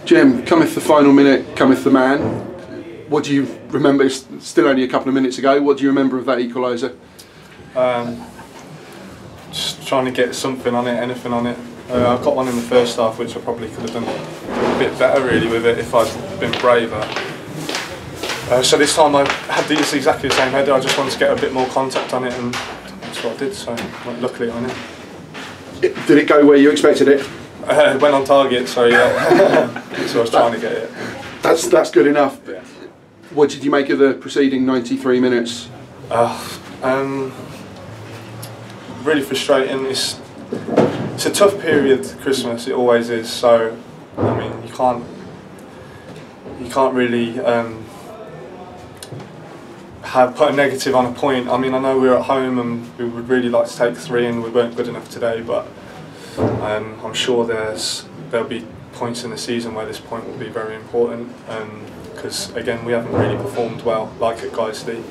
Jim, cometh the final minute, cometh the man. What do you remember? It's still only a couple of minutes ago. What do you remember of that equaliser? Just trying to get something on it, anything on it. I got one in the first half, which I probably could have done a bit better really with it if I'd been braver. So this time I had exactly the same header. I just wanted to get a bit more contact on it, and that's what I did. So luckily I went in. Did it go where you expected it? It went on target, so yeah. So I was trying to get it. That's good enough. Yeah. What did you make of the preceding 93 minutes? Really frustrating. It's a tough period, Christmas. It always is. So I mean, you can't really put a negative on a point. I mean, I know we're at home and we would really like to take 3, and we weren't good enough today. But I'm sure there'll be points in the season where this point will be very important. Because again, we haven't really performed well, like at Guiseley,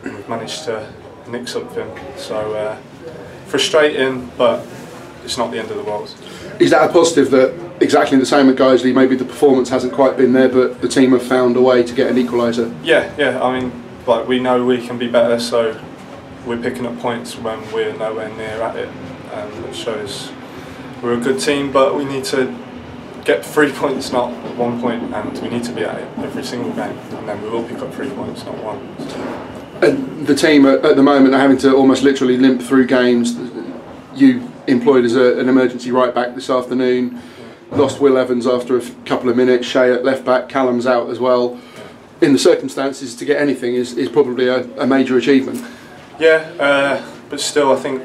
and we've managed to nick something. So frustrating, but it's not the end of the world. Is that a positive that exactly the same at Guiseley? Maybe the performance hasn't quite been there, but the team have found a way to get an equaliser. Yeah. I mean, like, we know we can be better, so we're picking up points when we're nowhere near at it. It shows we're a good team, but we need to get 3 points, not 1 point, and we need to be at it every single game, and then we will pick up 3 points, not 1. So. And the team at the moment are having to almost literally limp through games. You employed as an emergency right back this afternoon, lost Will Evans after a couple of minutes, Shea at left back, Callum's out as well. In the circumstances, to get anything is probably a major achievement. Yeah, but still I think,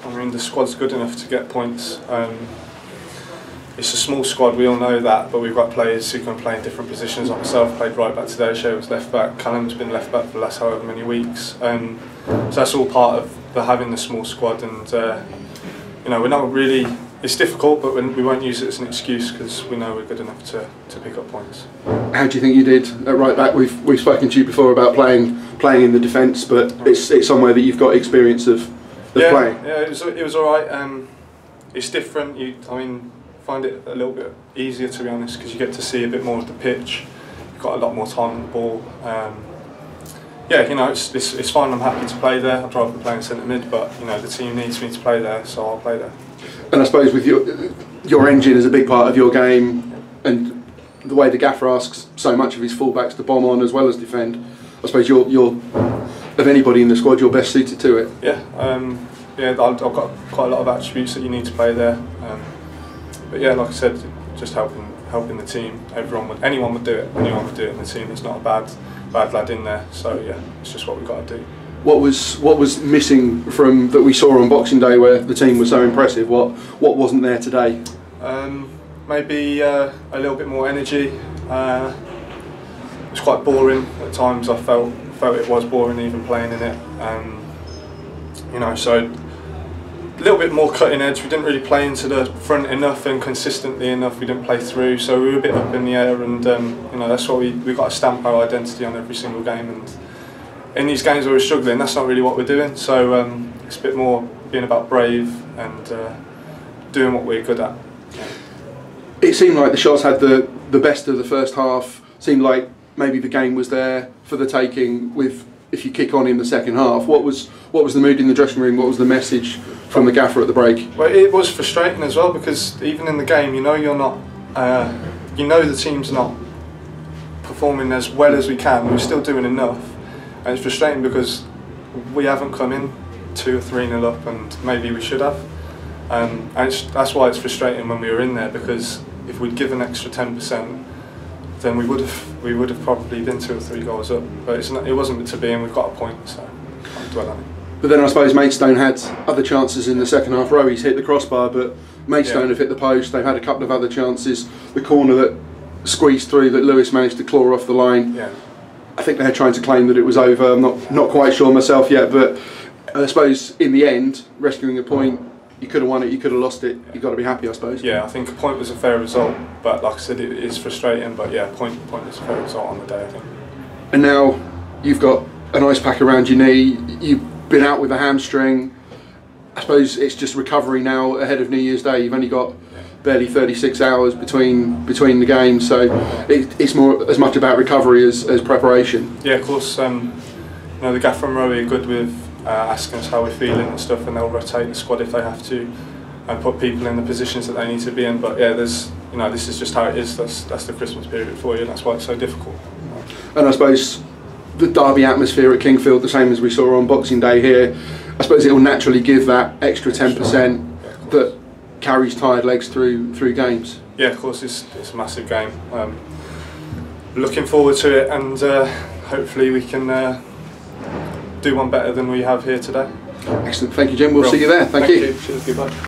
I mean, the squad's good enough to get points. It's a small squad, we all know that, but we've got players who can play in different positions. Like myself, played right back today, Shea was left back, Callum's been left back for the last however many weeks. So that's all part of having the small squad, and you know, we're not really, it's difficult, but we won't use it as an excuse because we know we're good enough to pick up points. How do you think you did at right back? We've spoken to you before about playing in the defence, but it's somewhere that you've got experience of playing. Yeah, it was all right. It's different. Find it a little bit easier, to be honest, because you get to see a bit more of the pitch. You've got a lot more time on the ball. Yeah, you know, it's fine. I'm happy to play there. I'd rather play in centre mid, but you know, the team needs me to play there, so I'll play there. And I suppose with your engine is a big part of your game, and the way the gaffer asks so much of his fullbacks to bomb on as well as defend. I suppose you're of anybody in the squad, you're best suited to it. Yeah, I've got quite a lot of attributes that you need to play there. But yeah, like I said, just helping the team. Anyone would do it. Anyone would do it in the team. There's not a bad lad in there. So yeah, it's just what we've got to do. What was missing from that we saw on Boxing Day, where the team was so impressive? What wasn't there today? Maybe a little bit more energy. It was quite boring at times. I felt it was boring even playing in it. You know, so a little bit more cutting edge. We didn't really play into the front enough and consistently enough. We didn't play through, so we were a bit up in the air, and you know, that's what we got to stamp our identity on every single game. And in these games where we're struggling, that's not really what we're doing. So it's a bit more being about brave and doing what we're good at. Yeah. It seemed like the shots had the best of the first half. Seemed like maybe the game was there for the taking. With if you kick on in the second half, what was the mood in the dressing room? What was the message from the gaffer at the break? Well, it was frustrating as well, because even in the game, you know, you're not, you know, the team's not performing as well as we can. We're still doing enough, and it's frustrating because we haven't come in 2 or 3-0 up, and maybe we should have. And that's why it's frustrating when we were in there, because if we'd given an extra 10%, then we would have probably been 2 or 3 goals up. But it wasn't meant to be, and we've got a point, so I can't dwell on it. But then I suppose Maidstone had other chances in the second half. Rowy's hit the crossbar, but Maidstone have hit the post. They've had a couple of other chances. The corner that squeezed through that Lewis managed to claw off the line. Yeah. I think they're trying to claim that it was over. I'm not quite sure myself yet, but I suppose in the end, rescuing a point, you could have won it, you could have lost it. You've got to be happy, I suppose. Yeah, I think a point was a fair result, but like I said, it is frustrating. But yeah, point is a fair result on the day, I think. And now you've got an ice pack around your knee. You've been out with a hamstring. I suppose it's just recovery now ahead of New Year's Day. You've only got barely 36 hours between the games, so it's more as much about recovery as preparation. Yeah, of course. You know, the gaffer and Rowie are good with asking us how we're feeling and stuff, and they'll rotate the squad if they have to and put people in the positions that they need to be in. But yeah, this is just how it is. That's the Christmas period for you, and that's why it's so difficult. And I suppose the derby atmosphere at Kingfield, the same as we saw on Boxing Day here, I suppose it will naturally give that extra 10% that carries tired legs through games. Yeah, of course, it's a massive game. Looking forward to it, and hopefully we can do one better than we have here today. Excellent, thank you, Jim. We'll see you there. Thank you. Cheers, goodbye.